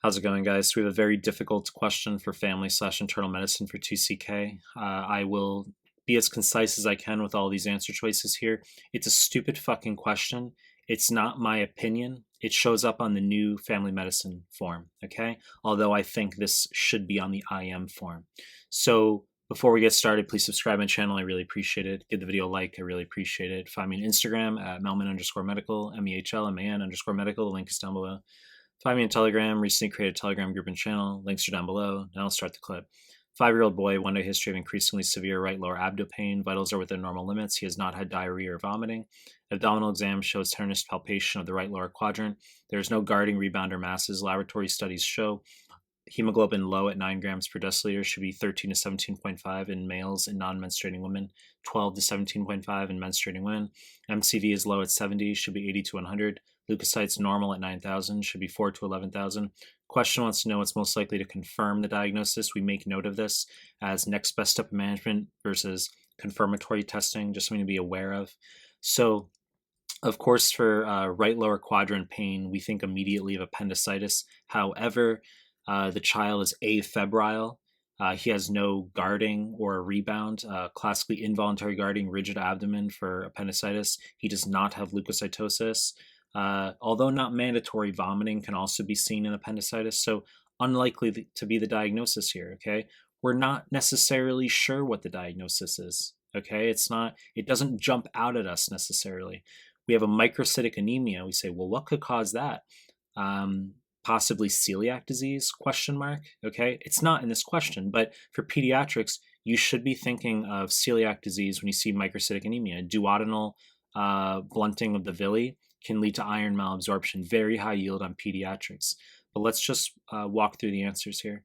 How's it going, guys? We have a very difficult question for family/internal medicine for 2CK. I will be as concise as I can with all these answer choices here. It's a stupid fucking question. It's not my opinion. It shows up on the new family medicine form, okay? Although I think this should be on the IM form. So before we get started, please subscribe my channel. I really appreciate it. Give the video a like. I really appreciate it. Find me on Instagram at Mehlman_medical, MEHLMAN_medical. The link is down below. Find me on Telegram. Recently created a Telegram group and channel. Links are down below. Now I'll start the clip. 5-year-old boy, one-day history of increasingly severe right lower abdo pain. Vitals are within normal limits. He has not had diarrhea or vomiting. Abdominal exam shows tenderness palpation of the right lower quadrant. There is no guarding, rebound, or masses. Laboratory studies show hemoglobin low at 9 grams per deciliter, should be 13 to 17.5 in males and non-menstruating women, 12 to 17.5 in menstruating women. MCV is low at 70, should be 80 to 100. Leukocytes normal at 9,000, should be 4 to 11,000. Question wants to know what's most likely to confirm the diagnosis. We make note of this as next best step of management versus confirmatory testing, just something to be aware of. So, of course, for right lower quadrant pain, we think immediately of appendicitis. However, the child is afebrile. He has no guarding or rebound. Classically involuntary guarding, rigid abdomen for appendicitis. He does not have leukocytosis. Although not mandatory, vomiting can also be seen in appendicitis. So unlikely to be the diagnosis here, okay? We're not necessarily sure what the diagnosis is, okay? It doesn't jump out at us necessarily. We have a microcytic anemia. We say, well, what could cause that? Possibly celiac disease, question mark, okay? It's not in this question, but for pediatrics, you should be thinking of celiac disease when you see microcytic anemia. Duodenal blunting of the villi can lead to iron malabsorption, very high yield on pediatrics. But let's just walk through the answers here.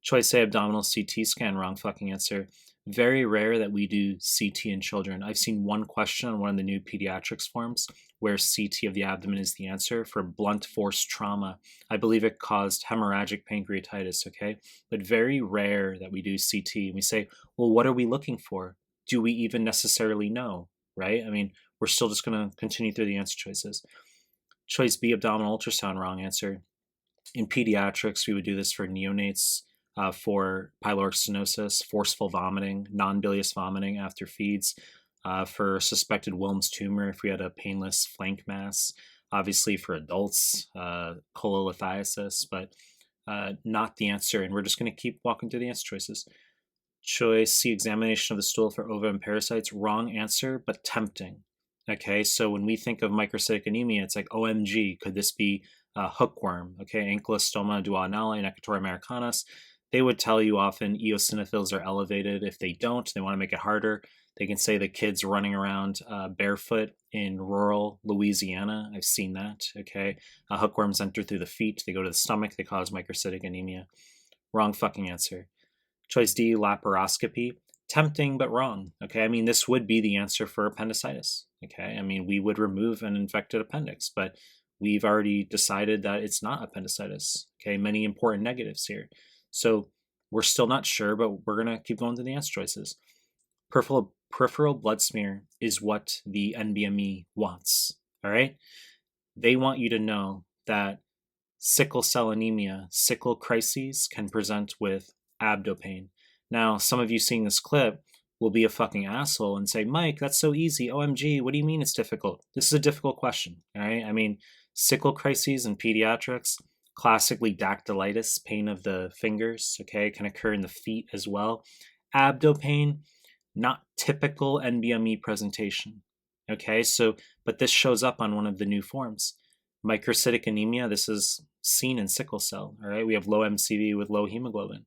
Choice A, abdominal CT scan, wrong fucking answer. Very rare that we do CT in children. I've seen one question on one of the new pediatrics forms where CT of the abdomen is the answer for blunt force trauma. I believe it caused hemorrhagic pancreatitis, okay? But very rare that we do CT. We say, well, what are we looking for? Do we even necessarily know, right? I mean, we're still just going to continue through the answer choices. Choice B, abdominal ultrasound, wrong answer. In pediatrics, we would do this for neonates, for pyloric stenosis, forceful vomiting, non-bilious vomiting after feeds, for suspected Wilms tumor if we had a painless flank mass, obviously for adults, cholelithiasis, but not the answer. And we're just going to keep walking through the answer choices. Choice C, examination of the stool for ova and parasites, wrong answer, but tempting. Okay, so when we think of microcytic anemia, it's like, OMG, could this be hookworm? Okay, Ankylostoma duodenale, Necatora americanus. They would tell you often eosinophils are elevated. If they don't, they want to make it harder. They can say the kid's running around barefoot in rural Louisiana. I've seen that, okay? Hookworms enter through the feet. They go to the stomach. They cause microcytic anemia. Wrong fucking answer. Choice D, laparoscopy. Tempting, but wrong, okay? I mean, this would be the answer for appendicitis, okay? I mean, we would remove an infected appendix, but we've already decided that it's not appendicitis, okay? Many important negatives here. So we're still not sure, but we're going to keep going through the answer choices. Peripheral blood smear is what the NBME wants, all right? They want you to know that sickle cell anemia, sickle crises can present with abdo pain. Now, some of you seeing this clip will be a fucking asshole and say, Mike, that's so easy. OMG, what do you mean it's difficult? This is a difficult question, all right? I mean, sickle crises in pediatrics, classically dactylitis, pain of the fingers, okay, can occur in the feet as well. Abdo pain, not typical NBME presentation, okay? So, but this shows up on one of the new forms. Microcytic anemia, this is seen in sickle cell, all right? We have low MCV with low hemoglobin,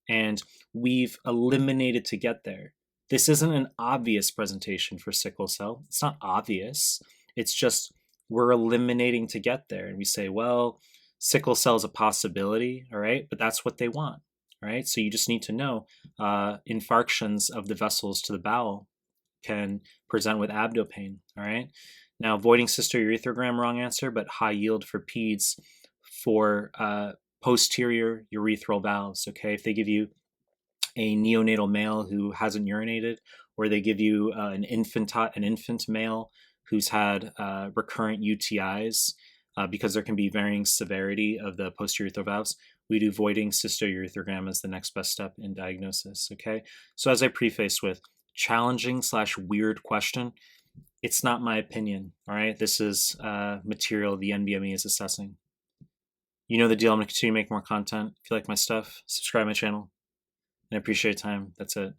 and we've eliminated to get there. This isn't an obvious presentation for sickle cell. It's not obvious. It's just we're eliminating to get there. And we say, well, sickle cell is a possibility, all right? But that's what they want, all right? So you just need to know infarctions of the vessels to the bowel can present with abdo pain, all right? Now, voiding cystourethrogram, wrong answer, but high yield for peds for posterior urethral valves, okay? If they give you a neonatal male who hasn't urinated, or they give you an infant male who's had recurrent UTIs, because there can be varying severity of the posterior urethral valves. We do voiding cystourethrogram as the next best step in diagnosis. Okay, so as I prefaced with, challenging / weird question. It's not my opinion. All right, this is material the NBME is assessing. You know the deal. I'm going to continue to make more content. If you like my stuff, subscribe to my channel. And I appreciate your time. That's it.